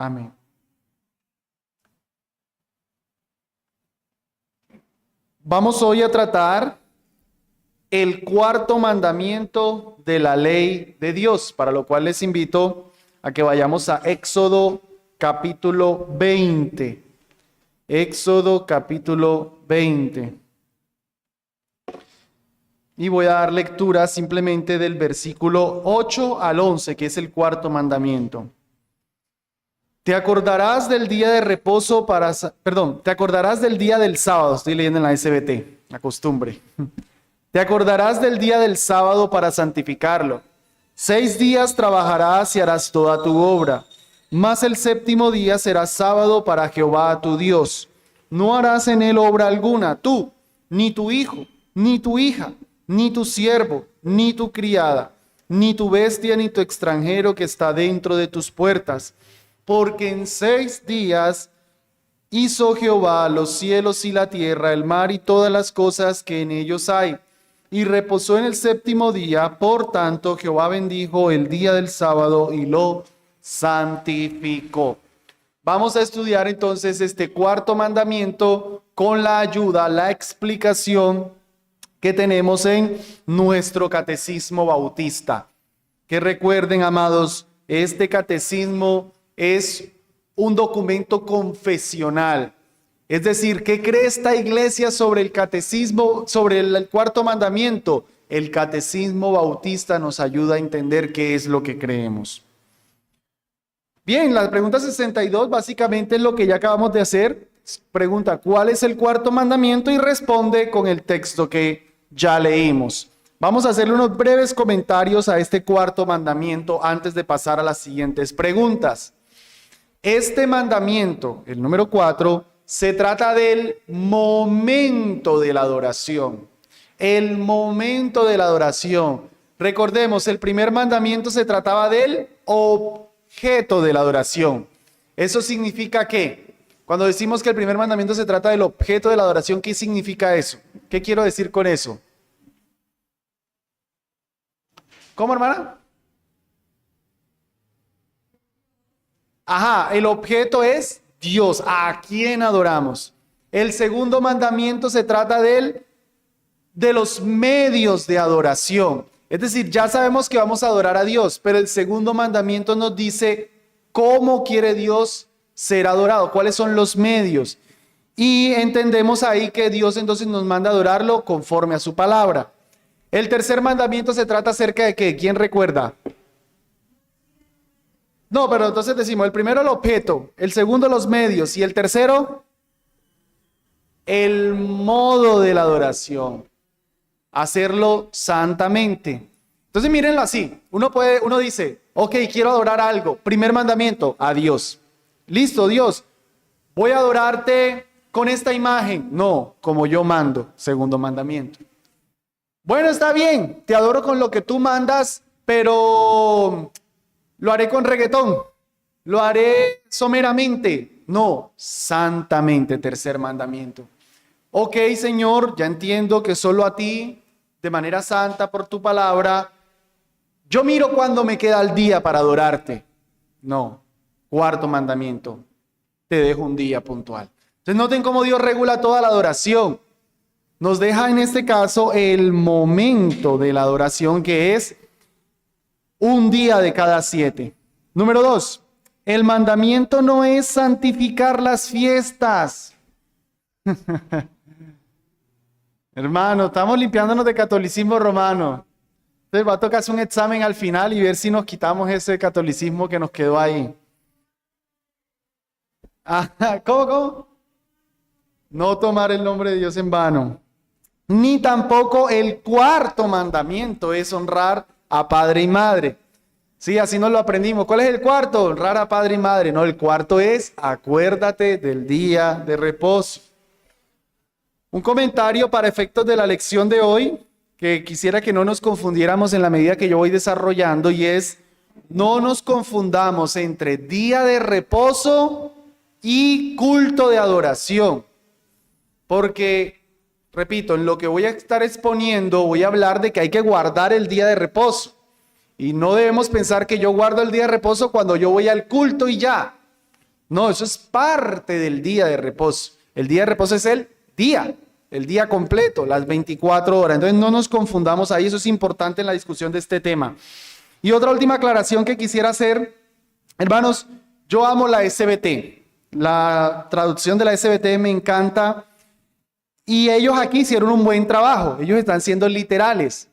Amén. Vamos hoy a tratar el cuarto mandamiento de la ley de Dios, para lo cual les invito a que vayamos a Éxodo capítulo 20. Éxodo capítulo 20. Y voy a dar lectura simplemente del versículo 8 al 11, que es el cuarto mandamiento. Te acordarás del día de reposo te acordarás del día del sábado. Estoy leyendo en la SBT, la costumbre. Te acordarás del día del sábado para santificarlo. 6 días trabajarás y harás toda tu obra, mas el séptimo día será sábado para Jehová tu Dios. No harás en él obra alguna, tú, ni tu hijo, ni tu hija, ni tu siervo, ni tu criada, ni tu bestia, ni tu extranjero que está dentro de tus puertas. Porque en 6 días hizo Jehová los cielos y la tierra, el mar y todas las cosas que en ellos hay. Y reposó en el séptimo día, por tanto Jehová bendijo el día del sábado y lo santificó. Vamos a estudiar entonces este cuarto mandamiento con la ayuda, la explicación que tenemos en nuestro catecismo bautista. Que recuerden, amados, este catecismo es un documento confesional. Es decir, ¿qué cree esta iglesia sobre el catecismo, sobre el cuarto mandamiento? El catecismo bautista nos ayuda a entender qué es lo que creemos. Bien, la pregunta 62 básicamente es lo que ya acabamos de hacer. Pregunta, ¿cuál es el cuarto mandamiento? Y responde con el texto que ya leímos. Vamos a hacerle unos breves comentarios a este cuarto mandamiento antes de pasar a las siguientes preguntas. Este mandamiento, el número 4, se trata del momento de la adoración. El momento de la adoración. Recordemos, el primer mandamiento se trataba del objeto de la adoración. Eso significa que, cuando decimos que el primer mandamiento se trata del objeto de la adoración, ¿qué significa eso? ¿Qué quiero decir con eso? ¿Cómo, hermana? Ajá, el objeto es Dios, a quien adoramos. El segundo mandamiento se trata de los medios de adoración. Es decir, ya sabemos que vamos a adorar a Dios, pero el segundo mandamiento nos dice cómo quiere Dios ser adorado, cuáles son los medios. Y entendemos ahí que Dios entonces nos manda a adorarlo conforme a su palabra. El tercer mandamiento se trata acerca de ¿qué? ¿Quién recuerda? No, pero entonces decimos, el primero el objeto, el segundo los medios y el tercero el modo de la adoración. Hacerlo santamente. Entonces mírenlo así, uno dice, ok, quiero adorar algo. Primer mandamiento, a Dios. Listo, Dios, voy a adorarte con esta imagen. No, como yo mando, segundo mandamiento. Bueno, está bien, te adoro con lo que tú mandas, pero lo haré con reggaetón, lo haré someramente. No, santamente, tercer mandamiento. Ok, Señor, ya entiendo que solo a ti, de manera santa por tu palabra, yo miro cuando me queda el día para adorarte. No, cuarto mandamiento, te dejo un día puntual. Entonces noten cómo Dios regula toda la adoración. Nos deja en este caso el momento de la adoración, que es un día de cada 7. Número 2, el mandamiento no es santificar las fiestas. Hermano, estamos limpiándonos de catolicismo romano. Entonces va a tocarse un examen al final y ver si nos quitamos ese catolicismo que nos quedó ahí. ¿Cómo? No tomar el nombre de Dios en vano. Ni tampoco el cuarto mandamiento es honrar a padre y madre. Sí, así nos lo aprendimos. ¿Cuál es el cuarto? Honrar a padre y madre. No, el cuarto es acuérdate del día de reposo. Un comentario para efectos de la lección de hoy, que quisiera que no nos confundiéramos en la medida que yo voy desarrollando, y es, no nos confundamos entre día de reposo y culto de adoración. Porque, repito, en lo que voy a estar exponiendo, voy a hablar de que hay que guardar el día de reposo. Y no debemos pensar que yo guardo el día de reposo cuando yo voy al culto y ya. No, eso es parte del día de reposo. El día de reposo es el día completo, las 24 horas. Entonces no nos confundamos ahí, eso es importante en la discusión de este tema. Y otra última aclaración que quisiera hacer, hermanos, yo amo la SBT. La traducción de la SBT me encanta. Y ellos aquí hicieron un buen trabajo. Ellos están siendo literales.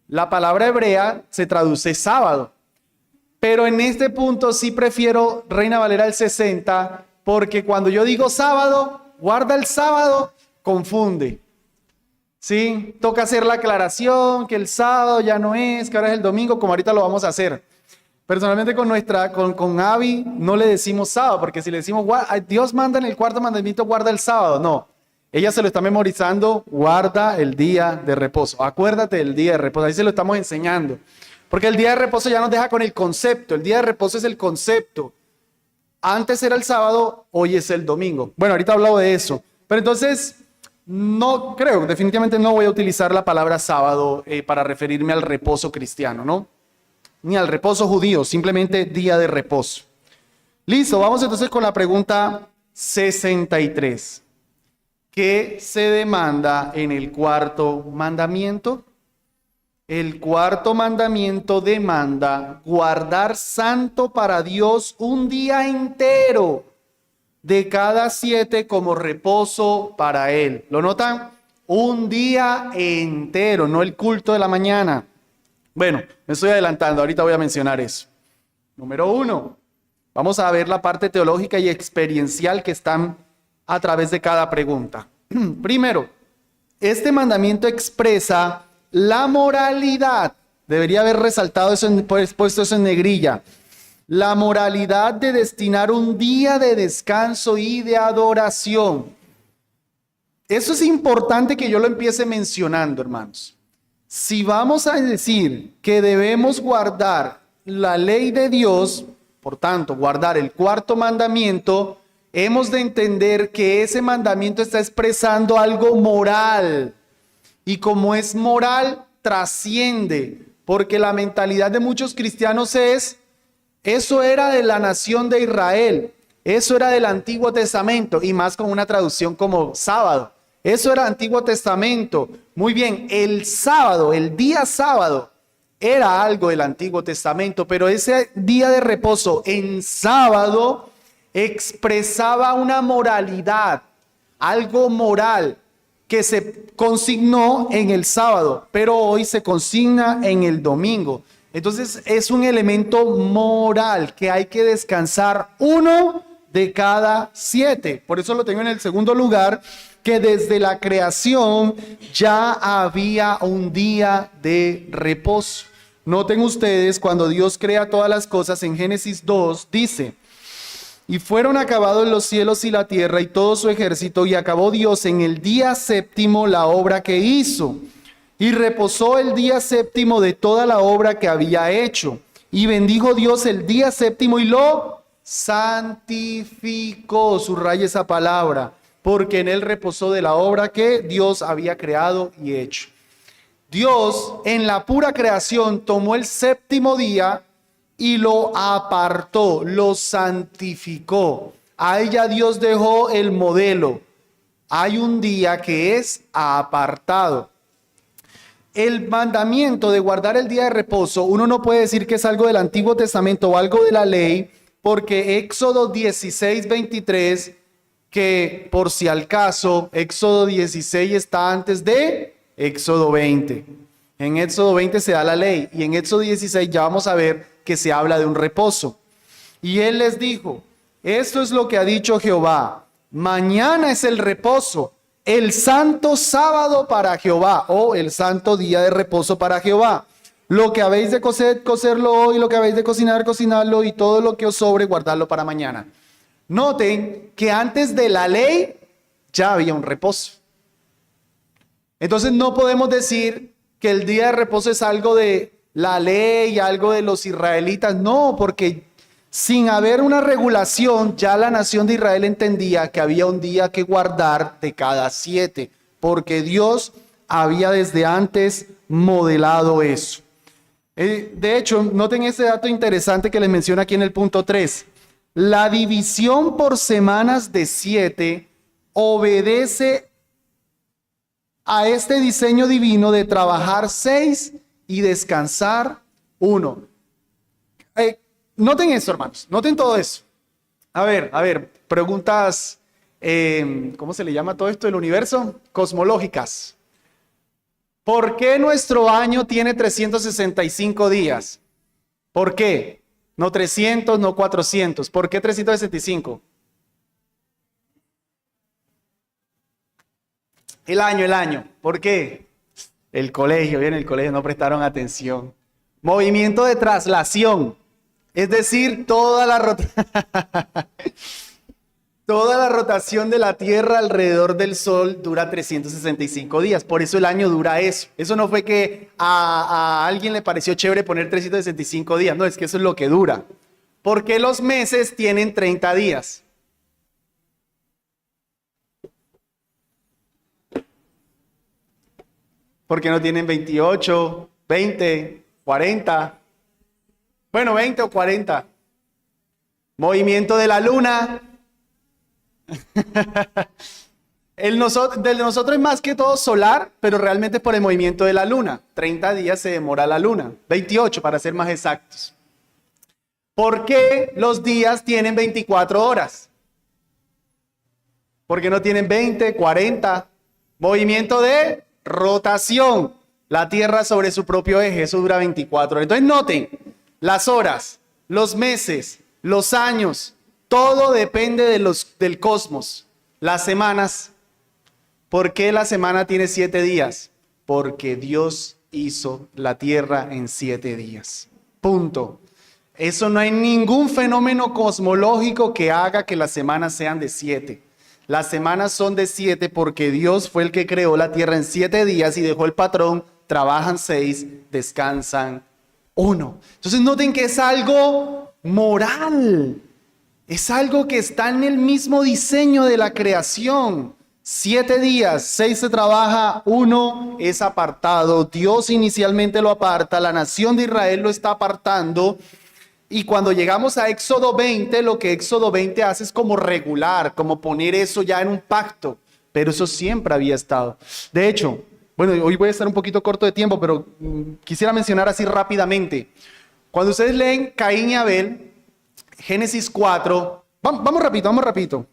La palabra hebrea se traduce sábado. Pero en este punto sí prefiero Reina Valera del 60, porque cuando yo digo sábado, guarda el sábado, confunde. ¿Sí? Toca hacer la aclaración que el sábado ya no es, que ahora es el domingo, como ahorita lo vamos a hacer. Personalmente con Abby no le decimos sábado, porque si le decimos Dios manda en el cuarto mandamiento, guarda el sábado. No, ella se lo está memorizando, guarda el día de reposo. Acuérdate del día de reposo, ahí se lo estamos enseñando. Porque el día de reposo ya nos deja con el concepto. El día de reposo es el concepto. Antes era el sábado, hoy es el domingo. Bueno, ahorita he hablado de eso. Pero entonces, no creo, definitivamente no voy a utilizar la palabra sábado para referirme al reposo cristiano, ¿no? Ni al reposo judío, simplemente día de reposo. Listo, vamos entonces con la pregunta 63. ¿Qué se demanda en el cuarto mandamiento? El cuarto mandamiento demanda guardar santo para Dios un día entero de cada 7 como reposo para Él. ¿Lo notan? Un día entero, no el culto de la mañana. Bueno, me estoy adelantando, ahorita voy a mencionar eso. Número 1, vamos a ver la parte teológica y experiencial que están a través de cada pregunta. Primero, este mandamiento expresa la moralidad, debería haber resaltado eso, puesto eso en negrilla, la moralidad de destinar un día de descanso y de adoración. Eso es importante que yo lo empiece mencionando, hermanos. Si vamos a decir que debemos guardar la ley de Dios, por tanto, guardar el cuarto mandamiento, hemos de entender que ese mandamiento está expresando algo moral. Y como es moral, trasciende, porque la mentalidad de muchos cristianos es, eso era de la nación de Israel, eso era del Antiguo Testamento, y más con una traducción como sábado. Eso era Antiguo Testamento. Muy bien, el sábado, el día sábado, era algo del Antiguo Testamento, pero ese día de reposo en sábado expresaba una moralidad, algo moral, que se consignó en el sábado, pero hoy se consigna en el domingo. Entonces es un elemento moral que hay que descansar 1 de cada 7. Por eso lo tengo en el segundo lugar, que desde la creación ya había un día de reposo. Noten ustedes, cuando Dios crea todas las cosas en Génesis 2, dice: y fueron acabados los cielos y la tierra y todo su ejército, y acabó Dios en el día séptimo la obra que hizo. Y reposó el día séptimo de toda la obra que había hecho. Y bendijo Dios el día séptimo y lo santificó. Subraya esa palabra, porque en él reposó de la obra que Dios había creado y hecho. Dios en la pura creación tomó el séptimo día y lo apartó, lo santificó. A ella Dios dejó el modelo. Hay un día que es apartado. El mandamiento de guardar el día de reposo, uno no puede decir que es algo del Antiguo Testamento o algo de la ley, porque Éxodo 16:23, que por si al caso, Éxodo 16 está antes de Éxodo 20. En Éxodo 20 se da la ley, y en Éxodo 16 ya vamos a ver que se habla de un reposo. Y él les dijo: esto es lo que ha dicho Jehová, mañana es el reposo, el santo sábado para Jehová, o el santo día de reposo para Jehová. Lo que habéis de cocer, cocerlo hoy, lo que habéis de cocinar, cocinarlo, y todo lo que os sobre, guardarlo para mañana. Noten que antes de la ley ya había un reposo. Entonces no podemos decir que el día de reposo es algo de la ley, algo de los israelitas. No, porque sin haber una regulación, ya la nación de Israel entendía que había un día que guardar de cada 7, porque Dios había desde antes modelado eso. De hecho, noten ese dato interesante que les menciono aquí en el punto 3. La división por semanas de 7 obedece a este diseño divino de trabajar 6 y descansar 1. Noten esto, hermanos, noten todo eso. A ver, preguntas, ¿cómo se le llama todo esto del universo? Cosmológicas. ¿Por qué nuestro año tiene 365 días? ¿Por qué? No 300, no 400. ¿Por qué 365? El año. ¿Por qué? El colegio, bien, el colegio no prestaron atención. Movimiento de traslación. Es decir, toda la rotación de la Tierra alrededor del Sol dura 365 días. Por eso el año dura eso. Eso no fue que a alguien le pareció chévere poner 365 días. No, es que eso es lo que dura. ¿Por qué los meses tienen 30 días? ¿Por qué no tienen 28, 20, 40? Bueno, 20 o 40. Movimiento de la luna. De nosotros es más que todo solar, pero realmente por el movimiento de la luna. 30 días se demora la luna. 28 para ser más exactos. ¿Por qué los días tienen 24 horas? ¿Por qué no tienen 20, 40? Movimiento de rotación. La Tierra sobre su propio eje, eso dura 24 horas. Entonces noten, las horas, los meses, los años, todo depende del cosmos. Las semanas. ¿Por qué la semana tiene 7 días? Porque Dios hizo la Tierra en 7 días. Punto. Eso no hay ningún fenómeno cosmológico que haga que las semanas sean de 7. Las semanas son de 7 porque Dios fue el que creó la Tierra en 7 días y dejó el patrón. Trabajan 6, descansan 1. Entonces noten que es algo moral. Es algo que está en el mismo diseño de la creación. 7 días, 6 se trabaja, 1 es apartado. Dios inicialmente lo aparta, la nación de Israel lo está apartando. Y cuando llegamos a Éxodo 20, lo que Éxodo 20 hace es como regular, como poner eso ya en un pacto. Pero eso siempre había estado. De hecho, bueno, hoy voy a estar un poquito corto de tiempo, pero quisiera mencionar así rápidamente. Cuando ustedes leen Caín y Abel, Génesis 4, vamos rapidito.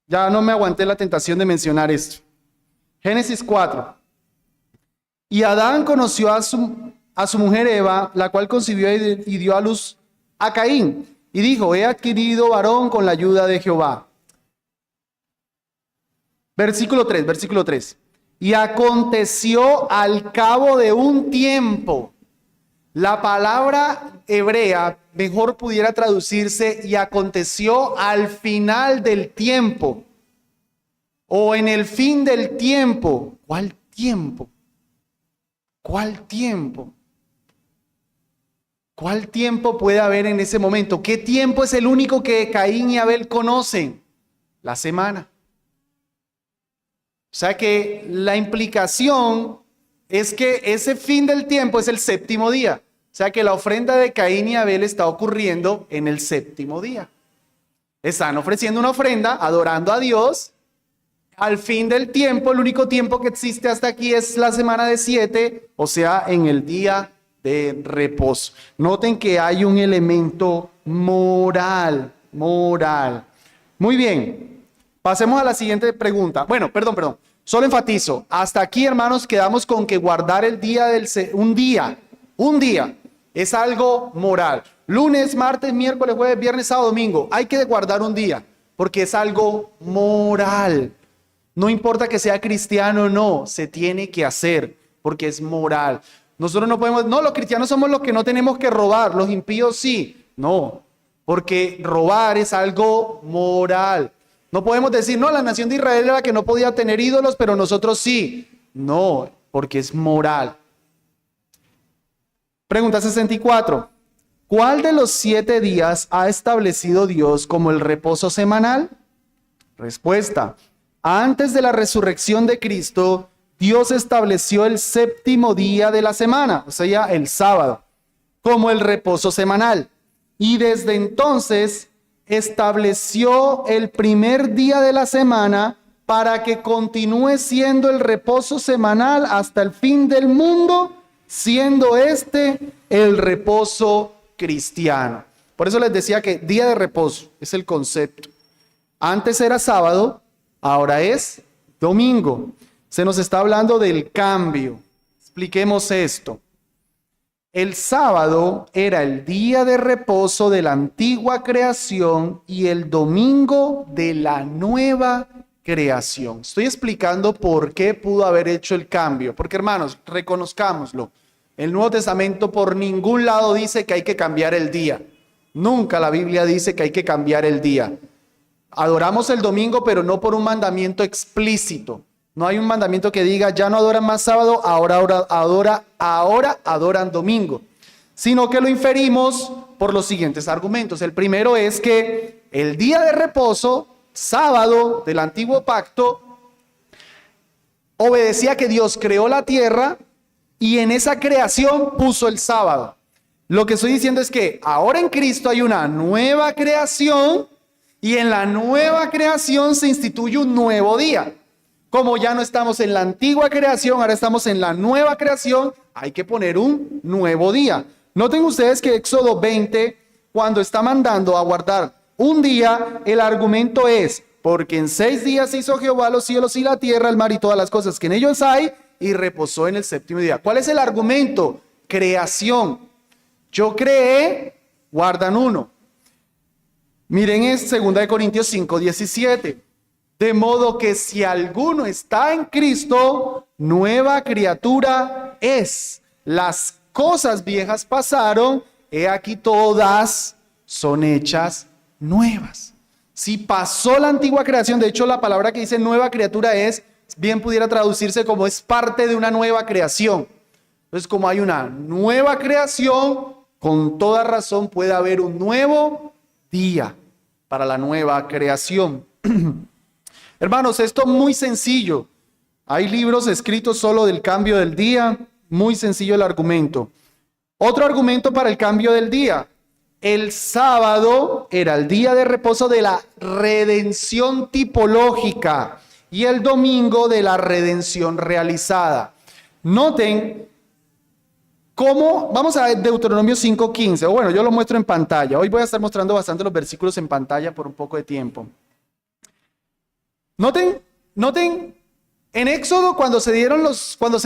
Ya no me aguanté la tentación de mencionar esto. Génesis 4. Y Adán conoció a su mujer Eva, la cual concibió y dio a luz a Caín. Y dijo, he adquirido varón con la ayuda de Jehová. Versículo 3. Y aconteció al cabo de un tiempo. La palabra hebrea mejor pudiera traducirse y aconteció al final del tiempo o en el fin del tiempo. ¿Cuál tiempo? ¿Cuál tiempo? ¿Cuál tiempo puede haber en ese momento? ¿Qué tiempo es el único que Caín y Abel conocen? La semana. O sea que la implicación es que ese fin del tiempo es el séptimo día. O sea que la ofrenda de Caín y Abel está ocurriendo en el séptimo día. Están ofreciendo una ofrenda, adorando a Dios. Al fin del tiempo, el único tiempo que existe hasta aquí es la semana de 7, o sea, en el día de reposo. Noten que hay un elemento moral. Muy bien. Pasemos a la siguiente pregunta. Bueno, perdón. Solo enfatizo. Hasta aquí, hermanos, quedamos con que guardar el día un día es algo moral. Lunes, martes, miércoles, jueves, viernes, sábado, domingo. Hay que guardar un día porque es algo moral. No importa que sea cristiano o no, se tiene que hacer porque es moral. Nosotros no podemos, no, los cristianos somos los que no tenemos que robar, los impíos sí. No, porque robar es algo moral. No podemos decir, no, la nación de Israel era la que no podía tener ídolos, pero nosotros sí. No, porque es moral. Pregunta 64. ¿Cuál de los 7 días ha establecido Dios como el reposo semanal? Respuesta. Antes de la resurrección de Cristo, Dios estableció el séptimo día de la semana, o sea, el sábado, como el reposo semanal. Y desde entonces estableció el primer día de la semana para que continúe siendo el reposo semanal hasta el fin del mundo, siendo este el reposo cristiano. Por eso les decía que día de reposo es el concepto. Antes era sábado, ahora es domingo. Se nos está hablando del cambio. Expliquemos esto. El sábado era el día de reposo de la antigua creación y el domingo de la nueva creación. Estoy explicando por qué pudo haber hecho el cambio. Porque, hermanos, reconozcámoslo. El Nuevo Testamento por ningún lado dice que hay que cambiar el día. Nunca la Biblia dice que hay que cambiar el día. Adoramos el domingo, pero no por un mandamiento explícito. No hay un mandamiento que diga, ya no adoran más sábado, ahora adoran domingo. Sino que lo inferimos por los siguientes argumentos. El primero es que el día de reposo, sábado del antiguo pacto, obedecía que Dios creó la tierra y en esa creación puso el sábado. Lo que estoy diciendo es que ahora en Cristo hay una nueva creación y en la nueva creación se instituye un nuevo día. Como ya no estamos en la antigua creación, ahora estamos en la nueva creación, hay que poner un nuevo día. Noten ustedes que Éxodo 20, cuando está mandando a guardar un día, el argumento es, porque en 6 días hizo Jehová los cielos y la tierra, el mar y todas las cosas que en ellos hay, y reposó en el séptimo día. ¿Cuál es el argumento? Creación. Yo creé, guardan uno. Miren, es 2 Corintios 5, 17. De modo que si alguno está en Cristo, nueva criatura es. Las cosas viejas pasaron, he aquí todas son hechas nuevas. Si pasó la antigua creación, de hecho la palabra que dice nueva criatura es, bien pudiera traducirse como es parte de una nueva creación. Entonces, como hay una nueva creación, con toda razón puede haber un nuevo día para la nueva creación. Hermanos, esto es muy sencillo. Hay libros escritos solo del cambio del día. Muy sencillo el argumento. Otro argumento para el cambio del día. El sábado era el día de reposo de la redención tipológica y el domingo de la redención realizada. Noten cómo, vamos a ver Deuteronomio 5:15. O bueno, yo lo muestro en pantalla. Hoy voy a estar mostrando bastante los versículos en pantalla por un poco de tiempo. Noten, en Éxodo cuando se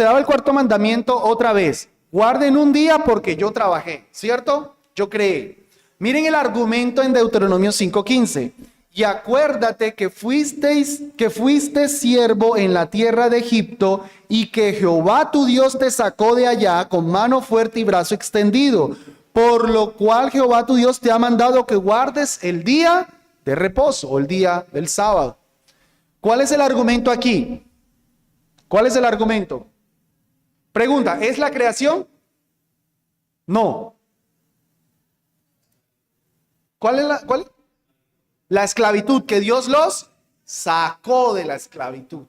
daba el cuarto mandamiento otra vez, guarden un día porque yo trabajé, ¿cierto? Yo creé. Miren el argumento en Deuteronomio 5:15. Y acuérdate que fuiste siervo en la tierra de Egipto y que Jehová tu Dios te sacó de allá con mano fuerte y brazo extendido, por lo cual Jehová tu Dios te ha mandado que guardes el día de reposo o el día del sábado. ¿Cuál es el argumento aquí? ¿Cuál es el argumento? Pregunta, ¿es la creación? No. ¿Cuál es la esclavitud? Que Dios los sacó de la esclavitud.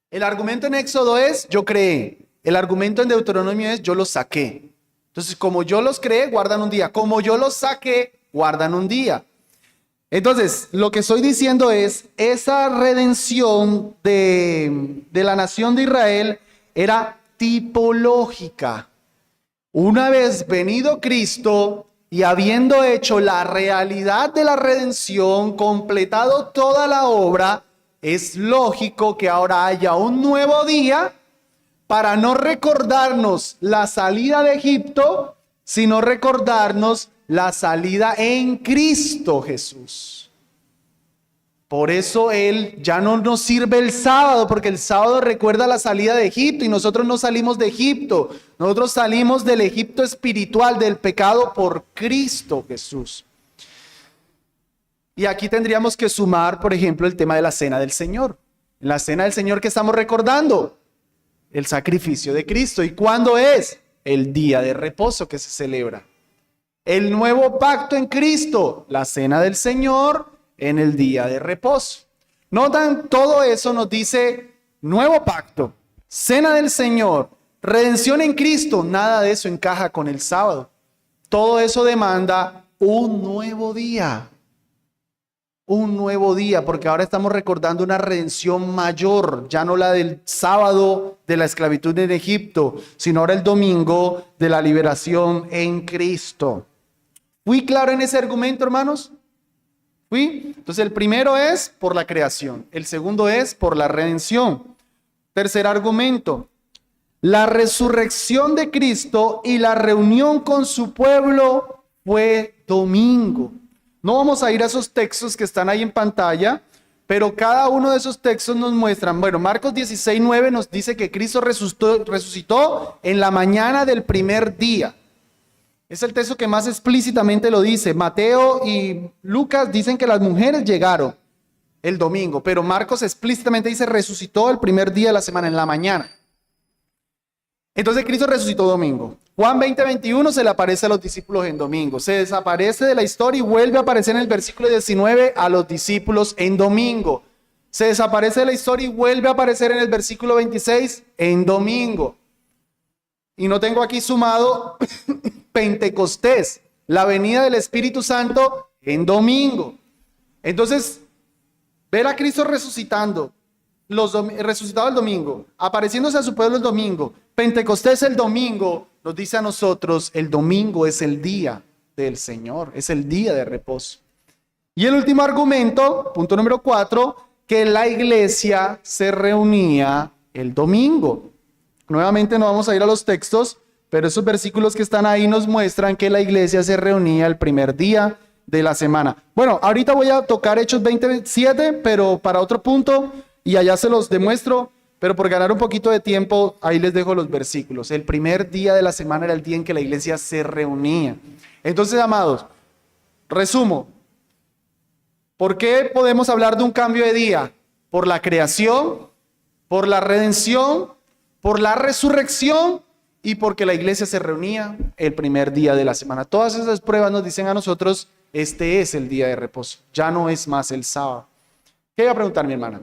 El argumento en Éxodo es, yo creé. El argumento en Deuteronomio es, yo los saqué. Entonces, como yo los creé, guardan un día. Como yo los saqué, guardan un día. Entonces, lo que estoy diciendo es, esa redención de la nación de Israel era tipológica. Una vez venido Cristo y habiendo hecho la realidad de la redención, completado toda la obra, es lógico que ahora haya un nuevo día para no recordarnos la salida de Egipto, sino recordarnos la salida en Cristo Jesús. Por eso Él ya no nos sirve el sábado, porque el sábado recuerda la salida de Egipto y nosotros no salimos de Egipto. Nosotros salimos del Egipto espiritual, del pecado por Cristo Jesús. Y aquí tendríamos que sumar, por ejemplo, el tema de la Cena del Señor. En la Cena del Señor, ¿qué estamos recordando? El sacrificio de Cristo. ¿Y cuándo es? El día de reposo que se celebra. El nuevo pacto en Cristo, la Cena del Señor en el día de reposo. Notan, todo eso nos dice nuevo pacto, Cena del Señor, redención en Cristo. Nada de eso encaja con el sábado. Todo eso demanda un nuevo día. un nuevo día, porque ahora estamos recordando una redención mayor, ya no la del sábado de la esclavitud en Egipto, sino ahora el domingo de la liberación en Cristo. ¿Fui claro en ese argumento, hermanos? ¿Fui? Entonces el primero es por la creación, el segundo es por la redención. Tercer argumento, la resurrección de Cristo y la reunión con su pueblo fue domingo. No vamos a ir a esos textos que están ahí en pantalla, pero cada uno de esos textos nos muestran, bueno, Marcos 16:9 nos dice que Cristo resucitó en la mañana del primer día. Es el texto que más explícitamente lo dice. Mateo y Lucas dicen que las mujeres llegaron el domingo, pero Marcos explícitamente dice resucitó el primer día de la semana, en la mañana. Entonces Cristo resucitó domingo. Juan 20:21 se le aparece a los discípulos en domingo. Se desaparece de la historia y vuelve a aparecer en el versículo 19 a los discípulos en domingo. Se desaparece de la historia y vuelve a aparecer en el versículo 26 en domingo. Y no tengo aquí sumado Pentecostés, la venida del Espíritu Santo en domingo. Entonces, ver a Cristo resucitando, resucitado el domingo, apareciéndose a su pueblo el domingo, Pentecostés el domingo, nos dice a nosotros, el domingo es el día del Señor, es el día de reposo. Y el último argumento, punto número 4, que la iglesia se reunía el domingo. Nuevamente no vamos a ir a los textos, pero esos versículos que están ahí nos muestran que la iglesia se reunía el primer día de la semana. Bueno, ahorita voy a tocar Hechos 27, pero para otro punto, y allá se los demuestro, pero por ganar un poquito de tiempo, ahí les dejo los versículos. El primer día de la semana era el día en que la iglesia se reunía. Entonces, amados, resumo. ¿Por qué podemos hablar de un cambio de día? Por la creación, por la redención, por la resurrección y porque la iglesia se reunía el primer día de la semana. Todas esas pruebas nos dicen a nosotros, este es el día de reposo, ya no es más el sábado. ¿Qué iba a preguntar mi hermana?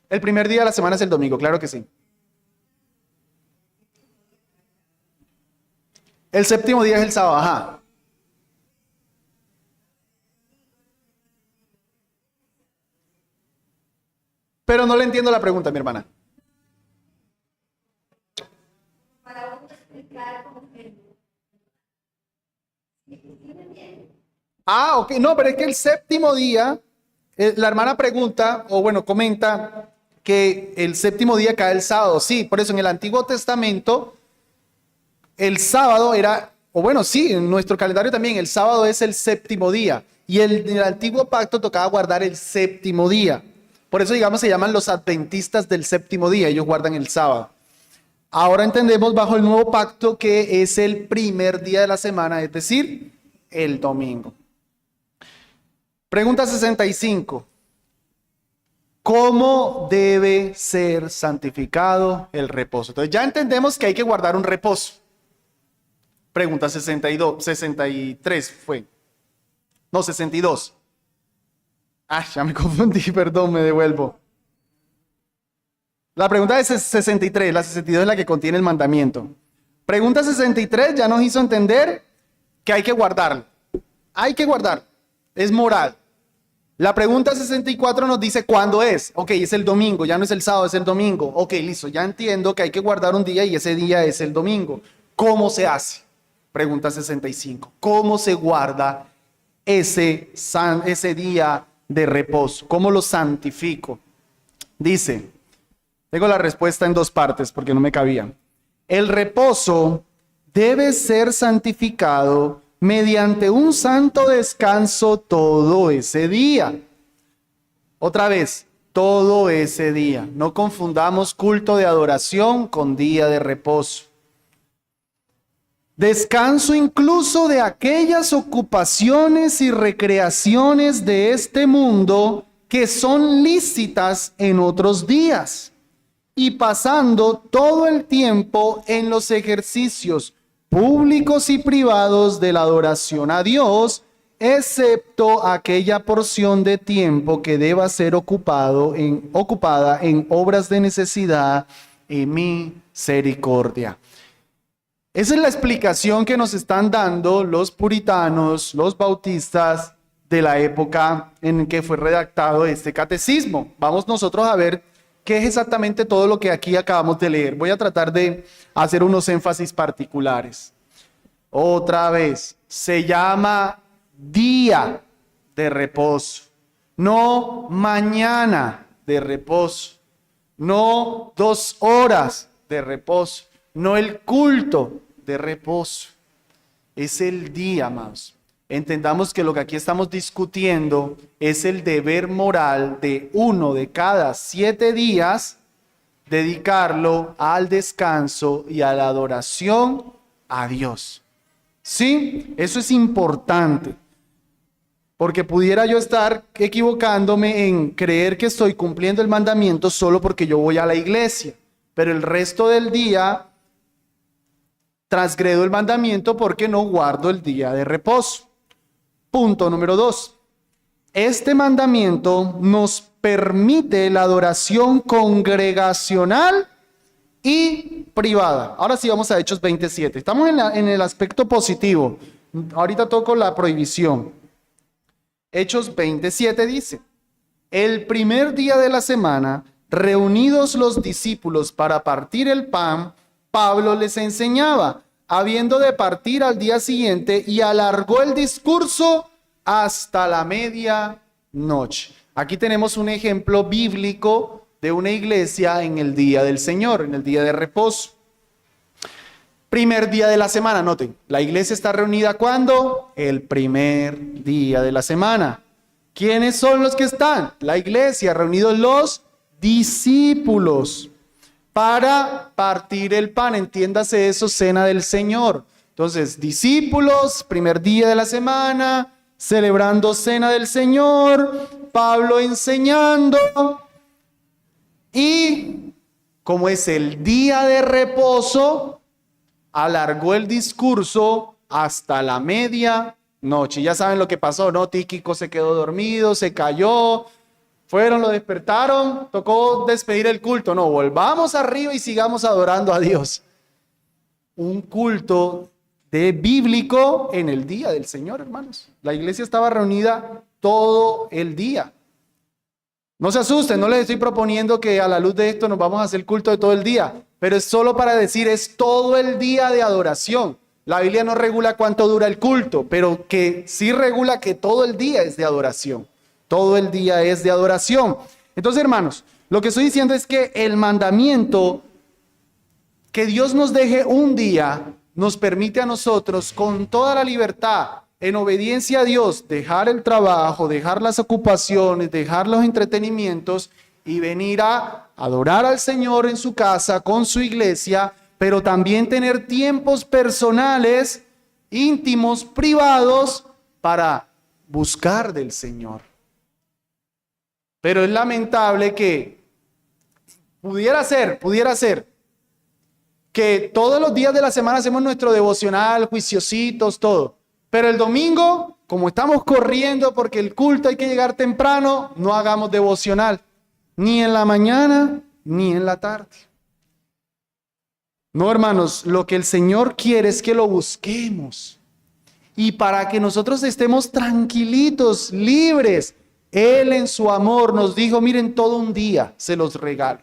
El primer día de la semana es el domingo, claro que sí. El séptimo día es el sábado, ajá. Pero no le entiendo la pregunta, mi hermana. Para explicar cómo que... Ah, ok, no, pero es que el séptimo día, la hermana pregunta, o bueno, comenta que el séptimo día cae el sábado. Sí, por eso en el Antiguo Testamento, el sábado era, o bueno, sí, en nuestro calendario también, el sábado es el séptimo día. Y en el Antiguo Pacto tocaba guardar el séptimo día. Por eso, digamos, se llaman los adventistas del séptimo día, ellos guardan el sábado. Ahora entendemos bajo el nuevo pacto que es el primer día de la semana, es decir, el domingo. Pregunta 65. ¿Cómo debe ser santificado el reposo? Entonces ya entendemos que hay que guardar un reposo. Pregunta 63 fue. No, 62. Ah, ya me confundí, perdón, me devuelvo. La pregunta es 63, la 62 es la que contiene el mandamiento. Pregunta 63 ya nos hizo entender que hay que guardarlo. Hay que guardar, es moral. La pregunta 64 nos dice cuándo es. Ok, es el domingo, ya no es el sábado, es el domingo. Ok, listo, ya entiendo que hay que guardar un día y ese día es el domingo. ¿Cómo se hace? Pregunta 65. ¿Cómo se guarda ese día de reposo? ¿Cómo lo santifico? Dice, tengo la respuesta en dos partes porque no me cabía. El reposo debe ser santificado mediante un santo descanso todo ese día. Otra vez, todo ese día. No confundamos culto de adoración con día de reposo. Descanso incluso de aquellas ocupaciones y recreaciones de este mundo que son lícitas en otros días, y pasando todo el tiempo en los ejercicios públicos y privados de la adoración a Dios, excepto aquella porción de tiempo que deba ser ocupada en obras de necesidad y misericordia. Esa es la explicación que nos están dando los puritanos, los bautistas de la época en que fue redactado este catecismo. Vamos nosotros a ver qué es exactamente todo lo que aquí acabamos de leer. Voy a tratar de hacer unos énfasis particulares. Otra vez, se llama día de reposo, no mañana de reposo, no 2 horas de reposo, no el culto de reposo. Es el día, amados. Entendamos que lo que aquí estamos discutiendo es el deber moral de 1 de cada 7 días, dedicarlo al descanso y a la adoración a Dios. Sí, eso es importante, porque pudiera yo estar equivocándome en creer que estoy cumpliendo el mandamiento solo porque yo voy a la iglesia, pero el resto del día transgredo el mandamiento porque no guardo el día de reposo. Punto número 2. Este mandamiento nos permite la adoración congregacional y privada. Ahora sí vamos a Hechos 27. Estamos en el aspecto positivo. Ahorita toco la prohibición. Hechos 27 dice: el primer día de la semana, reunidos los discípulos para partir el pan, Pablo les enseñaba, habiendo de partir al día siguiente, y alargó el discurso hasta la medianoche. Aquí tenemos un ejemplo bíblico de una iglesia en el día del Señor, en el día de reposo. Primer día de la semana, noten, la iglesia está reunida ¿cuándo? El primer día de la semana. ¿Quiénes son los que están? La iglesia, reunidos los discípulos para partir el pan, entiéndase eso, cena del Señor. Entonces, discípulos, primer día de la semana, celebrando cena del Señor, Pablo enseñando, y como es el día de reposo, alargó el discurso hasta la medianoche. Ya saben lo que pasó, ¿no? Tíquico se quedó dormido, se cayó. Fueron, lo despertaron, tocó despedir el culto. No, volvamos arriba y sigamos adorando a Dios. Un culto de bíblico en el día del Señor, hermanos. La iglesia estaba reunida todo el día. No se asusten, no les estoy proponiendo que a la luz de esto nos vamos a hacer el culto de todo el día, pero es solo para decir, es todo el día de adoración. La Biblia no regula cuánto dura el culto, pero que sí regula que todo el día es de adoración. Todo el día es de adoración. Entonces, hermanos, lo que estoy diciendo es que el mandamiento, que Dios nos deje un día, nos permite a nosotros, con toda la libertad, en obediencia a Dios, dejar el trabajo, dejar las ocupaciones, dejar los entretenimientos y venir a adorar al Señor en su casa, con su iglesia, pero también tener tiempos personales, íntimos, privados, para buscar del Señor. Pero es lamentable que pudiera ser que todos los días de la semana hacemos nuestro devocional, juiciositos, todo. Pero el domingo, como estamos corriendo porque el culto hay que llegar temprano, no hagamos devocional, ni en la mañana ni en la tarde. No, hermanos, lo que el Señor quiere es que lo busquemos. Y para que nosotros estemos tranquilitos, libres, Él en su amor nos dijo, miren, todo un día se los regalo.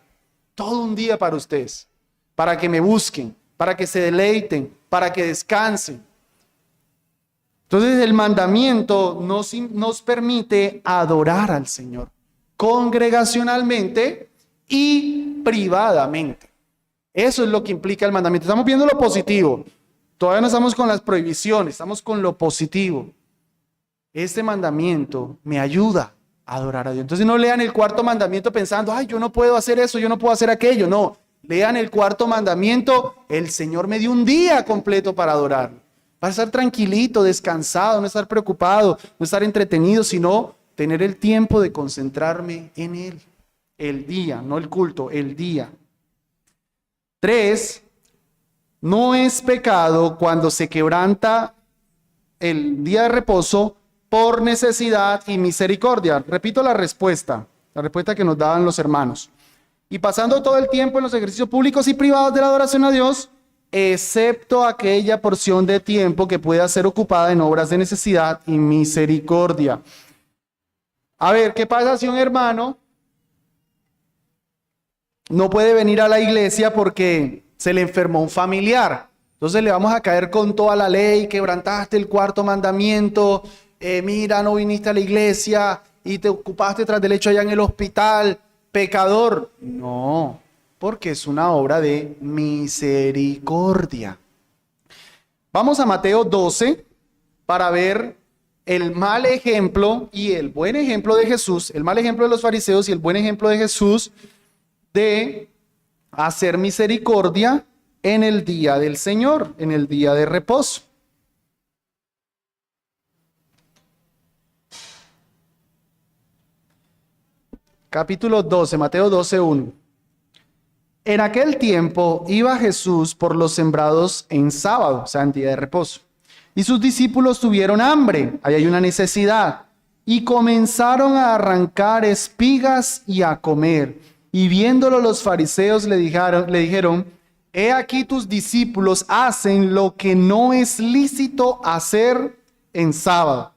Todo un día para ustedes, para que me busquen, para que se deleiten, para que descansen. Entonces el mandamiento nos permite adorar al Señor congregacionalmente y privadamente. Eso es lo que implica el mandamiento. Estamos viendo lo positivo. Todavía no estamos con las prohibiciones, estamos con lo positivo. Este mandamiento me ayuda a adorar a Dios. Entonces no lean el cuarto mandamiento pensando, ay, yo no puedo hacer eso, yo no puedo hacer aquello. No, lean el cuarto mandamiento, el Señor me dio un día completo para adorarlo. Para estar tranquilito, descansado, no estar preocupado, no estar entretenido, sino tener el tiempo de concentrarme en Él. El día, no el culto, el día. 3, no es pecado cuando se quebranta el día de reposo por necesidad y misericordia. Repito la respuesta que nos daban los hermanos. Y pasando todo el tiempo en los ejercicios públicos y privados de la adoración a Dios, excepto aquella porción de tiempo que pueda ser ocupada en obras de necesidad y misericordia. A ver, ¿qué pasa si un hermano no puede venir a la iglesia porque se le enfermó un familiar? Entonces le vamos a caer con toda la ley, quebrantaste el cuarto mandamiento, mira, no viniste a la iglesia y te ocupaste tras del hecho allá en el hospital, pecador. No, porque es una obra de misericordia. Vamos a Mateo 12 para ver el mal ejemplo y el buen ejemplo de Jesús, el mal ejemplo de los fariseos y el buen ejemplo de Jesús de hacer misericordia en el día del Señor, en el día de reposo. Capítulo 12, Mateo 12:1. En aquel tiempo iba Jesús por los sembrados en sábado, o sea, en día de reposo. Y sus discípulos tuvieron hambre, ahí hay una necesidad, y comenzaron a arrancar espigas y a comer. Y viéndolo los fariseos le dijeron, he aquí tus discípulos hacen lo que no es lícito hacer en sábado.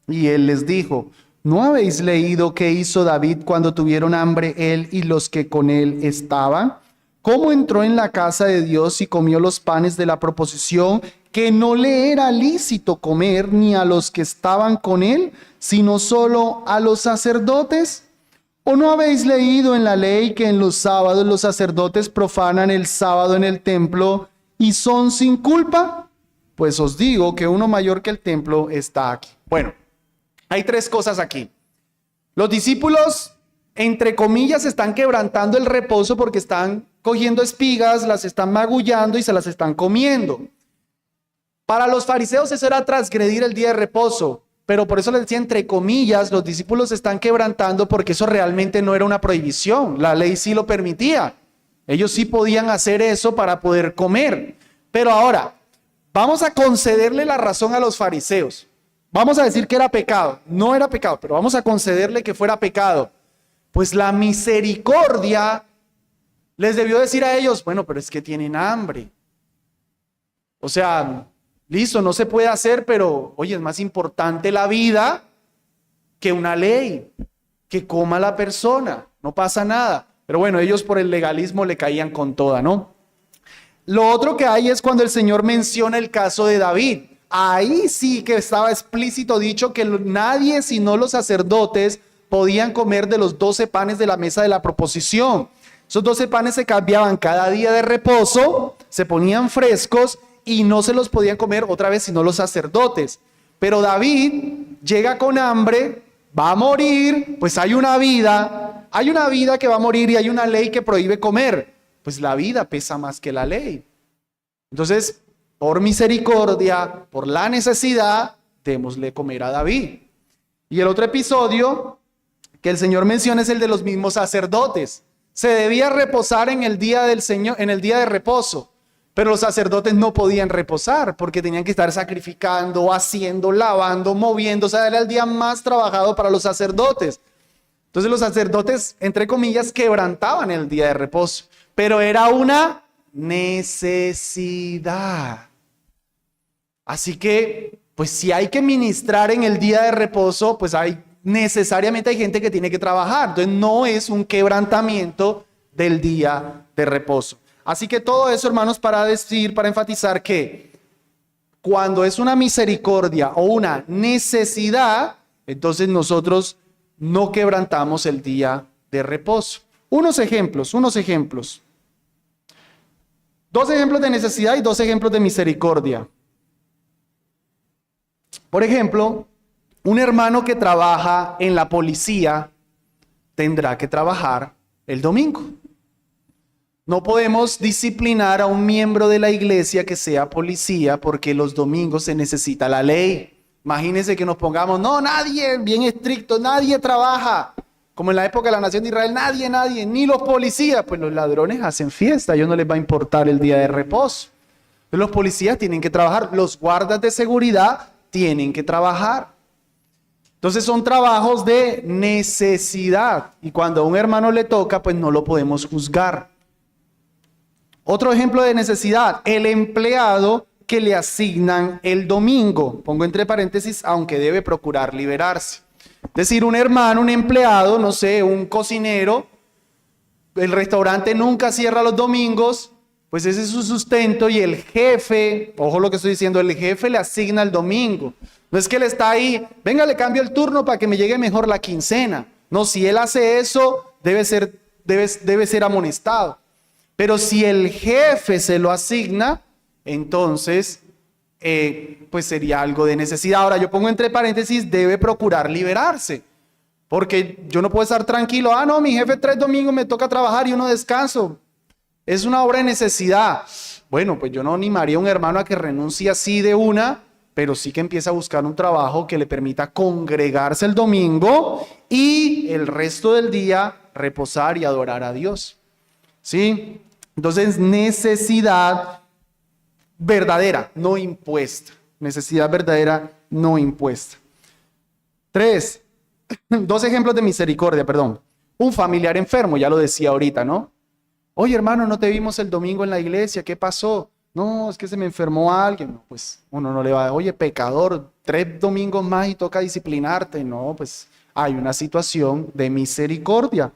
Y él les dijo, ¿no habéis leído qué hizo David cuando tuvieron hambre él y los que con él estaban? ¿Cómo entró en la casa de Dios y comió los panes de la proposición que no le era lícito comer ni a los que estaban con él, sino solo a los sacerdotes? ¿O no habéis leído en la ley que en los sábados los sacerdotes profanan el sábado en el templo y son sin culpa? Pues os digo que uno mayor que el templo está aquí. Bueno, hay tres cosas aquí. Los discípulos, entre comillas, están quebrantando el reposo porque están cogiendo espigas, las están magullando y se las están comiendo. Para los fariseos eso era transgredir el día de reposo. Pero por eso les decía, entre comillas, los discípulos están quebrantando porque eso realmente no era una prohibición. La ley sí lo permitía. Ellos sí podían hacer eso para poder comer. Pero ahora, vamos a concederle la razón a los fariseos. Vamos a decir que era pecado. No era pecado, pero vamos a concederle que fuera pecado. Pues la misericordia les debió decir a ellos, bueno, pero es que tienen hambre. O sea, listo, no se puede hacer, pero oye, es más importante la vida que una ley, que coma la persona, no pasa nada. Pero bueno, ellos por el legalismo le caían con toda, ¿no? Lo otro que hay es cuando el Señor menciona el caso de David. Ahí sí que estaba explícito dicho que nadie, sino los sacerdotes, podían comer de los 12 panes de la mesa de la proposición. Esos 12 panes se cambiaban cada día de reposo, se ponían frescos y no se los podían comer otra vez sino los sacerdotes. Pero David llega con hambre, va a morir, pues hay una vida que va a morir y hay una ley que prohíbe comer. Pues la vida pesa más que la ley. Entonces, por misericordia, por la necesidad, démosle comer a David. Y el otro episodio que el Señor menciona es el de los mismos sacerdotes. Se debía reposar en el día del Señor, en el día de reposo. Pero los sacerdotes no podían reposar porque tenían que estar sacrificando, haciendo, lavando, moviendo. O sea, era el día más trabajado para los sacerdotes. Entonces los sacerdotes, entre comillas, quebrantaban el día de reposo. Pero era una necesidad. Así que, pues si hay que ministrar en el día de reposo, pues necesariamente hay gente que tiene que trabajar. Entonces no es un quebrantamiento del día de reposo. Así que todo eso, hermanos, para enfatizar que cuando es una misericordia o una necesidad, entonces nosotros no quebrantamos el día de reposo. Unos ejemplos. 2 ejemplos de necesidad y 2 ejemplos de misericordia. Por ejemplo, un hermano que trabaja en la policía tendrá que trabajar el domingo. No podemos disciplinar a un miembro de la iglesia que sea policía porque los domingos se necesita la ley. Imagínense que nos pongamos, no, nadie, bien estricto, nadie trabaja. Como en la época de la nación de Israel, nadie, ni los policías. Pues los ladrones hacen fiesta, a ellos no les va a importar el día de reposo. Entonces, los policías tienen que trabajar, los guardas de seguridad tienen que trabajar. Entonces son trabajos de necesidad. Y cuando a un hermano le toca, pues no lo podemos juzgar. Otro ejemplo de necesidad, el empleado que le asignan el domingo. Pongo entre paréntesis, aunque debe procurar liberarse. Es decir, un hermano, un empleado, no sé, un cocinero, el restaurante nunca cierra los domingos, pues ese es su sustento y el jefe, ojo lo que estoy diciendo, el jefe le asigna el domingo. No es que él está ahí, venga, le cambio el turno para que me llegue mejor la quincena. No, si él hace eso, debe ser amonestado. Pero si el jefe se lo asigna, entonces, pues sería algo de necesidad. Ahora, yo pongo entre paréntesis, debe procurar liberarse. Porque yo no puedo estar tranquilo, no, mi jefe 3 domingos me toca trabajar y uno descanso. Es una obra de necesidad. Bueno, pues yo no animaría a un hermano a que renuncie así de una, pero sí que empiece a buscar un trabajo que le permita congregarse el domingo y el resto del día reposar y adorar a Dios. ¿Sí? Entonces, necesidad verdadera, no impuesta. Necesidad verdadera, no impuesta. 3. 2 ejemplos de misericordia, perdón. Un familiar enfermo, ya lo decía ahorita, ¿no? Oye, hermano, no te vimos el domingo en la iglesia, ¿qué pasó? No, es que se me enfermó alguien. No, pues uno no le va a, oye, pecador, 3 domingos más y toca disciplinarte. No, pues hay una situación de misericordia.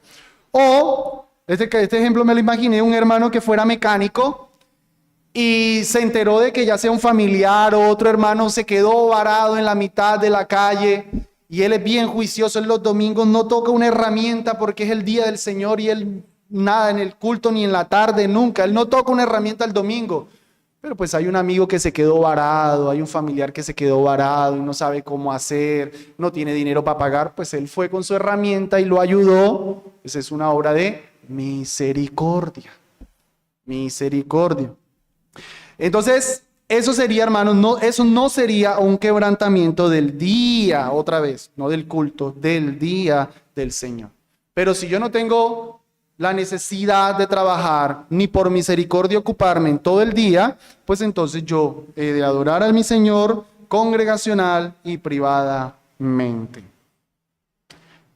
O, este ejemplo me lo imaginé, un hermano que fuera mecánico y se enteró de que ya sea un familiar o otro hermano se quedó varado en la mitad de la calle y él es bien juicioso en los domingos, no toca una herramienta porque es el día del Señor y él nada en el culto ni en la tarde, nunca, él no toca una herramienta el domingo. Pero pues hay un amigo que se quedó varado, hay un familiar que se quedó varado y no sabe cómo hacer, no tiene dinero para pagar, pues él fue con su herramienta y lo ayudó. Esa es una obra de misericordia. Misericordia. Entonces, eso sería, hermanos, eso no sería un quebrantamiento del día, otra vez, no del culto, del día del Señor. Pero si yo no tengo la necesidad de trabajar, ni por misericordia ocuparme en todo el día, pues entonces yo he de adorar a mi Señor congregacional y privadamente.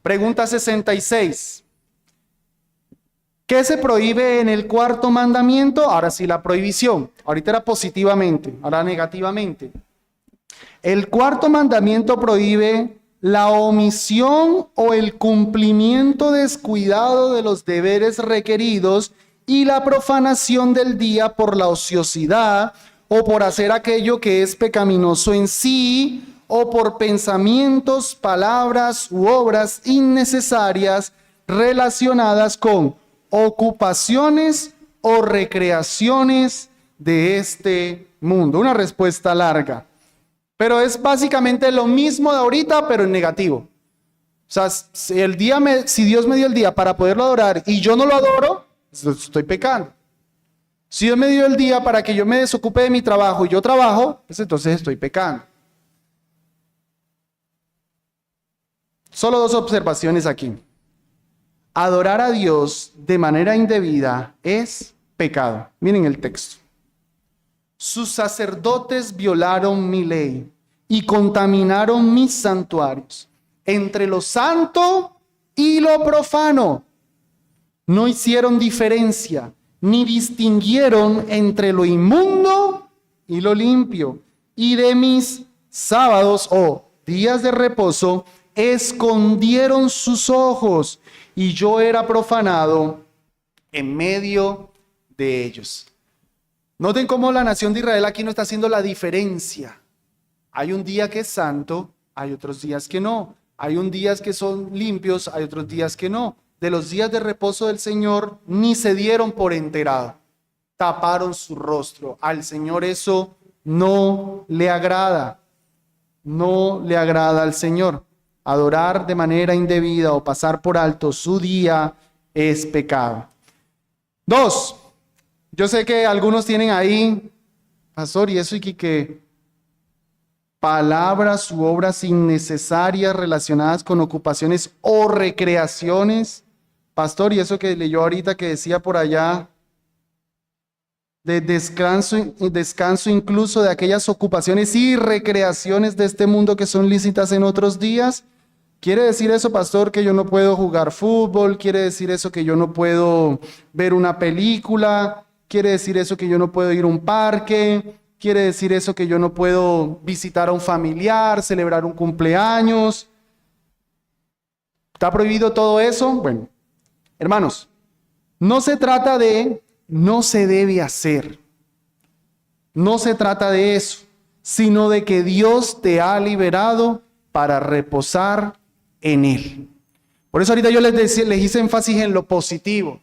Pregunta 66. ¿Qué se prohíbe en el 4º mandamiento? Ahora sí, la prohibición. Ahorita era positivamente, ahora negativamente. El 4º mandamiento prohíbe la omisión o el cumplimiento descuidado de los deberes requeridos y la profanación del día por la ociosidad o por hacer aquello que es pecaminoso en sí o por pensamientos, palabras u obras innecesarias relacionadas con ocupaciones o recreaciones de este mundo. Una respuesta larga. Pero es básicamente lo mismo de ahorita, pero en negativo. O sea, si Dios me dio el día para poderlo adorar y yo no lo adoro, estoy pecando. Si Dios me dio el día para que yo me desocupe de mi trabajo y yo trabajo, pues entonces estoy pecando. Solo 2 observaciones aquí. Adorar a Dios de manera indebida es pecado. Miren el texto. Sus sacerdotes violaron mi ley y contaminaron mis santuarios. Entre lo santo y lo profano no hicieron diferencia, ni distinguieron entre lo inmundo y lo limpio. Y de mis sábados o días de reposo escondieron sus ojos, y yo era profanado en medio de ellos. Noten cómo la nación de Israel aquí no está haciendo la diferencia. Hay un día que es santo, hay otros días que no. Hay un días que son limpios, hay otros días que no. De los días de reposo del Señor ni se dieron por enterado. Taparon su rostro. Al Señor eso no le agrada. No le agrada al Señor. Adorar de manera indebida o pasar por alto su día es pecado. 2. Yo sé que algunos tienen ahí, pastor, y eso y que palabras u obras innecesarias relacionadas con ocupaciones o recreaciones. Pastor, y eso que leyó ahorita que decía por allá, de descanso incluso de aquellas ocupaciones y recreaciones de este mundo que son lícitas en otros días. ¿Quiere decir eso, pastor, que yo no puedo jugar fútbol? ¿Quiere decir eso que yo no puedo ver una película? quiere decir eso que yo no puedo ir a un parque, quiere decir eso que yo no puedo visitar a un familiar, celebrar un cumpleaños. ¿Está prohibido todo eso? Bueno, hermanos, no se trata de no se debe hacer. No se trata de eso, sino de que Dios te ha liberado para reposar en Él. Por eso ahorita yo les hice énfasis en lo positivo.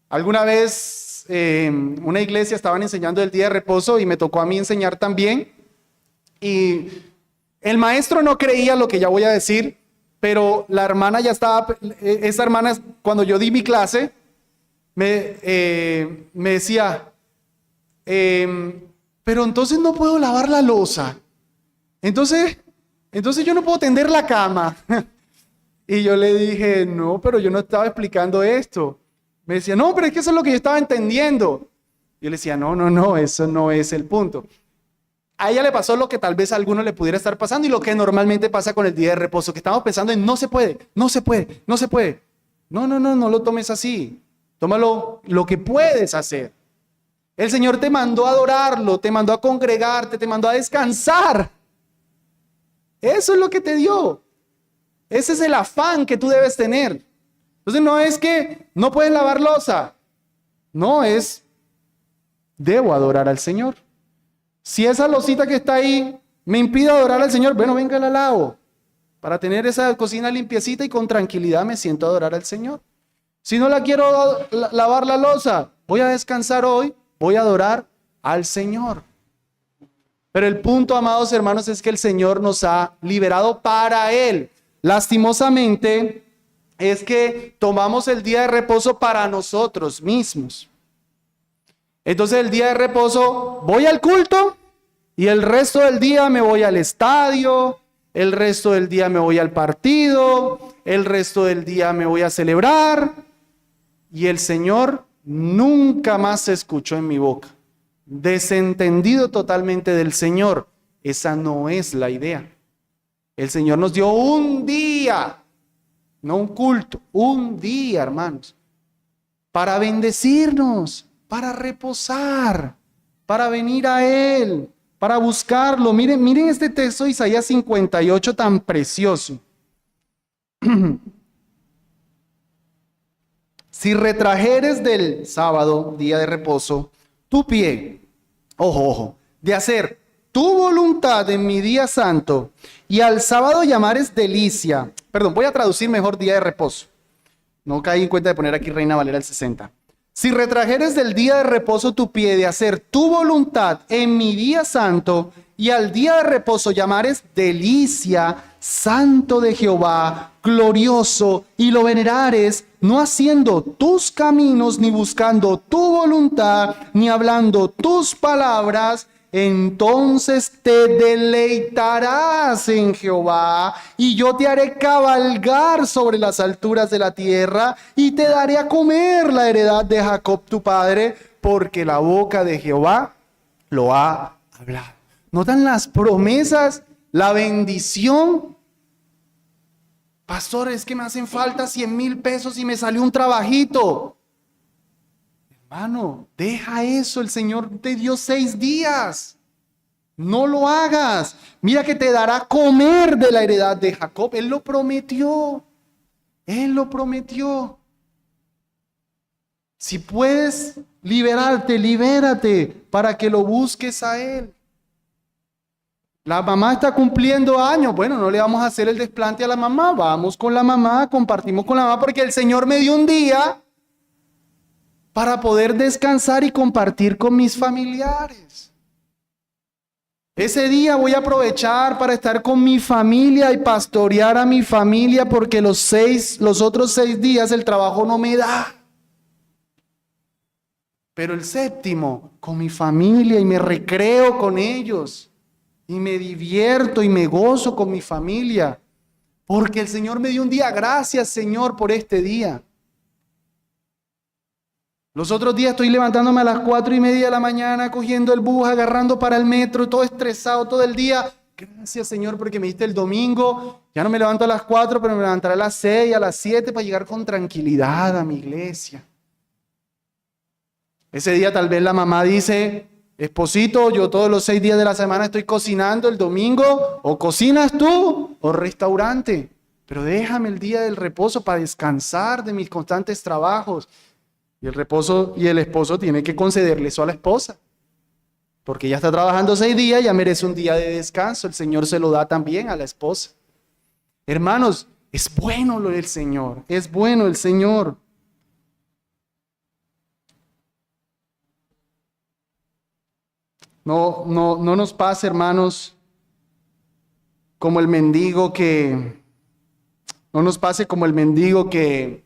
Alguna vez una iglesia estaban enseñando el día de reposo y me tocó a mí enseñar también. Y el maestro no creía lo que ya voy a decir, pero la hermana ya estaba, esa hermana cuando yo di mi clase, me decía, pero entonces no puedo lavar la loza. Entonces yo no puedo tender la cama. Y yo le dije, no, pero yo no estaba explicando esto. Me decía, no, pero es que eso es lo que yo estaba entendiendo. Yo le decía, no, eso no es el punto. A ella le pasó lo que tal vez a alguno le pudiera estar pasando y lo que normalmente pasa con el día de reposo, que estamos pensando en no se puede. No, no lo tomes así. Tómalo lo que puedes hacer. El Señor te mandó a adorarlo, te mandó a congregarte, te mandó a descansar. Eso es lo que te dio. Ese es el afán que tú debes tener. Entonces no es que no puedes lavar loza. No, debo adorar al Señor. Si esa losita que está ahí me impide adorar al Señor, bueno, venga, la lavo. Para tener esa cocina limpiecita y con tranquilidad me siento a adorar al Señor. Si no la quiero lavar la loza, voy a descansar hoy, voy a adorar al Señor. Pero el punto, amados hermanos, es que el Señor nos ha liberado para Él. Lastimosamente, es que tomamos el día de reposo para nosotros mismos. Entonces el día de reposo voy al culto y el resto del día me voy al estadio, el resto del día me voy al partido, el resto del día me voy a celebrar y el Señor nunca más se escuchó en mi boca. Desentendido totalmente del Señor. Esa no es la idea. El Señor nos dio un día, no un culto, un día, hermanos, para bendecirnos, para reposar, para venir a Él, para buscarlo. Miren este texto de Isaías 58 tan precioso. Si retrajeres del sábado, día de reposo, tu pie, ojo, de hacer tu voluntad en mi día santo, y al sábado llamares delicia. Perdón, voy a traducir mejor día de reposo. No caí en cuenta de poner aquí Reina Valera el 60. Si retrajeres del día de reposo tu pie de hacer tu voluntad en mi día santo, y al día de reposo llamares delicia, santo de Jehová, glorioso, y lo venerares, no haciendo tus caminos, ni buscando tu voluntad, ni hablando tus palabras, entonces te deleitarás en Jehová, y yo te haré cabalgar sobre las alturas de la tierra, y te daré a comer la heredad de Jacob tu padre, porque la boca de Jehová lo ha hablado. ¿Notan las promesas? La bendición. Pastor, es que me hacen falta 100,000 pesos y me salió un trabajito. Hermano, deja eso, el Señor te dio 6 días. No lo hagas. Mira que te dará comer de la heredad de Jacob. Él lo prometió. Él lo prometió. Si puedes liberarte, libérate para que lo busques a Él. La mamá está cumpliendo años. Bueno, no le vamos a hacer el desplante a la mamá. Vamos con la mamá, compartimos con la mamá porque el Señor me dio un día para poder descansar y compartir con mis familiares. Ese día voy a aprovechar para estar con mi familia y pastorear a mi familia porque los otros 6 días el trabajo no me da. Pero el séptimo, con mi familia y me recreo con ellos. Y me divierto y me gozo con mi familia. Porque el Señor me dio un día. Gracias, Señor, por este día. Los otros días estoy levantándome a las 4:30 de la mañana, cogiendo el bus, agarrando para el metro, todo estresado todo el día. Gracias, Señor, porque me diste el domingo. Ya no me levanto a las 4, pero me levantaré a las 6, a las 7 para llegar con tranquilidad a mi iglesia. Ese día tal vez la mamá dice, esposito, yo todos los 6 días de la semana estoy cocinando, el domingo o cocinas tú o restaurante, pero déjame el día del reposo para descansar de mis constantes trabajos. Y el esposo tiene que concederle eso a la esposa, porque ella está trabajando 6 días, ya merece un día de descanso. El Señor se lo da también a la esposa. Hermanos, es bueno lo del Señor, es bueno el Señor. No nos pase, hermanos, como el mendigo no nos pase como el mendigo que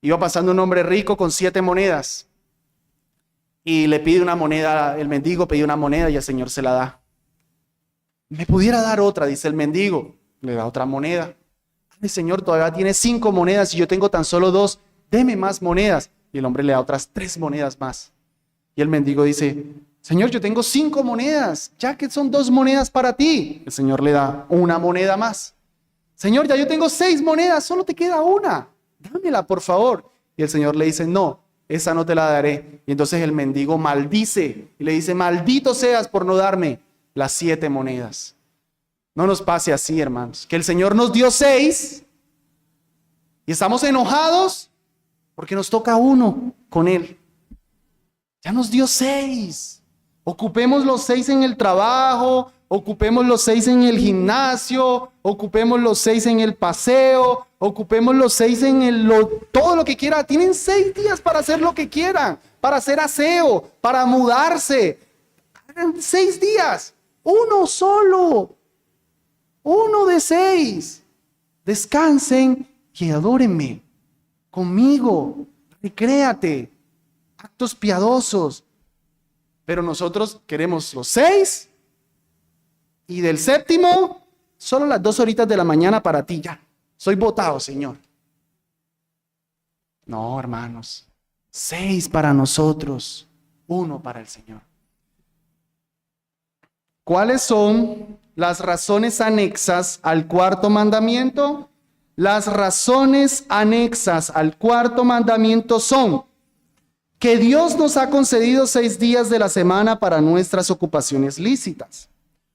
iba pasando un hombre rico con 7 monedas y le pide una moneda, el mendigo pide una moneda y el Señor se la da. Me pudiera dar otra, dice el mendigo, le da otra moneda. El Señor todavía tiene 5 monedas y yo tengo tan solo 2, deme más monedas. Y el hombre le da otras 3 monedas más. Y el mendigo dice, Señor, yo tengo 5 monedas, ya que son 2 monedas para ti. El Señor le da una moneda más. Señor, ya yo tengo 6 monedas, solo te queda una. Dámela, por favor. Y el Señor le dice, no, esa no te la daré. Y entonces el mendigo maldice y le dice, maldito seas por no darme las 7 monedas. No nos pase así, hermanos, que el Señor nos dio 6 y estamos enojados porque nos toca 1 con Él. Ya nos dio 6. Ocupemos los 6 en el trabajo, ocupemos los 6 en el gimnasio, ocupemos los 6 en el paseo, ocupemos los 6 en todo lo que quiera. Tienen 6 días para hacer lo que quieran, para hacer aseo, para mudarse. 6 días, 1 solo, 1 de 6. Descansen y adórenme conmigo, recréate, actos piadosos. Pero nosotros queremos los 6 y del 7º, solo las 2 horitas de la mañana para ti, ya. Soy votado, Señor. No, hermanos. 6 para nosotros, 1 para el Señor. ¿Cuáles son las razones anexas al 4º mandamiento? Las razones anexas al 4º mandamiento son que Dios nos ha concedido 6 días de la semana para nuestras ocupaciones lícitas,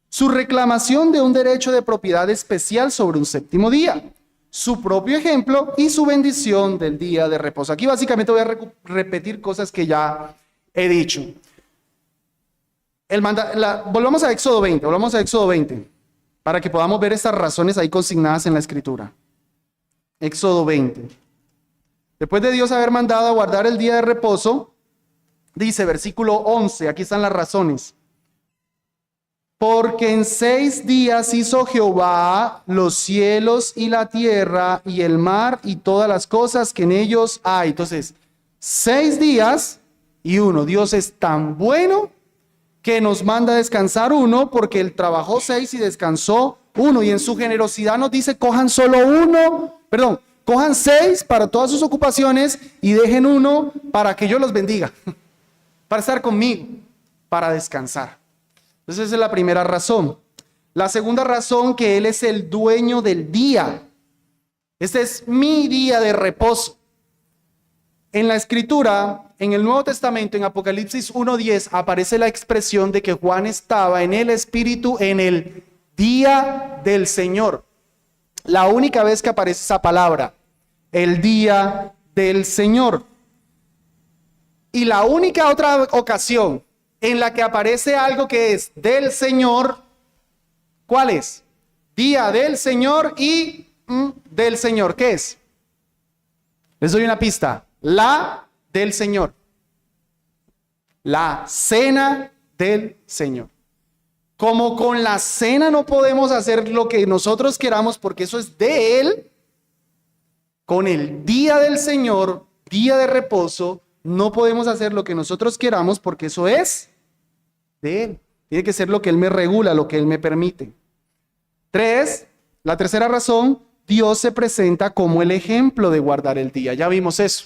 su reclamación de un derecho de propiedad especial sobre un 7º día, su propio ejemplo y su bendición del día de reposo. Aquí básicamente voy a repetir cosas que ya he dicho. Volvamos a Éxodo 20, para que podamos ver estas razones ahí consignadas en la Escritura. Éxodo 20. Después de Dios haber mandado a guardar el día de reposo, dice versículo 11, aquí están las razones. Porque en 6 días hizo Jehová los cielos y la tierra y el mar y todas las cosas que en ellos hay. Entonces, 6 días y 1. Dios es tan bueno que nos manda a descansar 1 porque Él trabajó 6 y descansó 1. Y en su generosidad nos dice, cojan 6 para todas sus ocupaciones y dejen 1 para que yo los bendiga, para estar conmigo, para descansar. Entonces esa es la primera razón. La segunda razón, que Él es el dueño del día. Este es mi día de reposo. En la Escritura, en el Nuevo Testamento, en Apocalipsis 1:10, aparece la expresión de que Juan estaba en el Espíritu en el día del Señor. La única vez que aparece esa palabra, el día del Señor. Y la única otra ocasión en la que aparece algo que es del Señor, ¿cuál es? Día del Señor y del Señor. ¿Qué es? Les doy una pista. La del Señor. La cena del Señor. Como con la cena no podemos hacer lo que nosotros queramos porque eso es de Él, con el día del Señor, día de reposo, no podemos hacer lo que nosotros queramos porque eso es de Él. Tiene que ser lo que Él me regula, lo que Él me permite. 3, la tercera razón, Dios se presenta como el ejemplo de guardar el día. Ya vimos eso.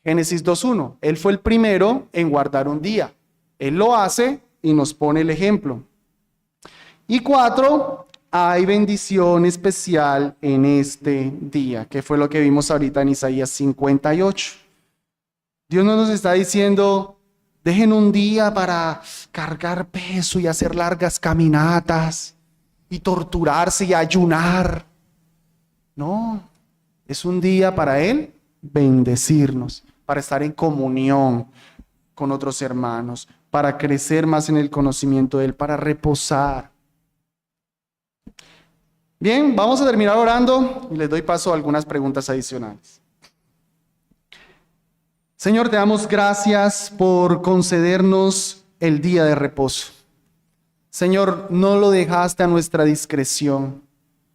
Génesis 2:1. Él fue el primero en guardar un día. Él lo hace y nos pone el ejemplo. Y 4, hay bendición especial en este día, que fue lo que vimos ahorita en Isaías 58. Dios no nos está diciendo, dejen un día para cargar peso y hacer largas caminatas y torturarse y ayunar. No, es un día para Él bendecirnos, para estar en comunión con otros hermanos, para crecer más en el conocimiento de Él, para reposar. Bien, vamos a terminar orando y les doy paso a algunas preguntas adicionales. Señor, te damos gracias por concedernos el día de reposo. Señor, no lo dejaste a nuestra discreción.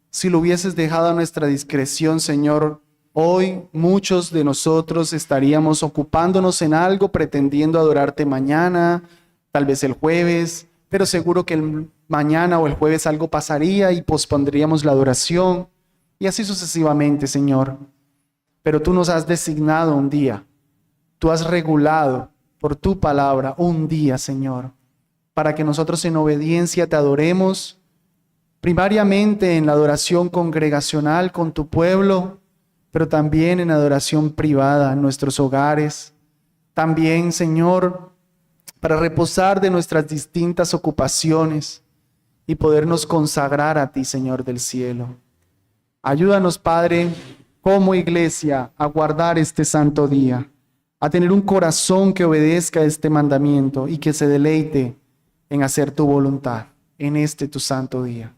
Si lo hubieses dejado a nuestra discreción, Señor, hoy muchos de nosotros estaríamos ocupándonos en algo, pretendiendo adorarte mañana, tal vez el jueves, pero seguro que el mañana o el jueves algo pasaría y pospondríamos la adoración, y así sucesivamente, Señor. Pero tú nos has designado un día, tú has regulado por tu palabra un día, Señor, para que nosotros en obediencia te adoremos, primariamente en la adoración congregacional con tu pueblo, pero también en adoración privada en nuestros hogares. También, Señor, para reposar de nuestras distintas ocupaciones y podernos consagrar a ti, Señor del cielo. Ayúdanos, Padre, como iglesia, a guardar este santo día, a tener un corazón que obedezca este mandamiento y que se deleite en hacer tu voluntad en este tu santo día.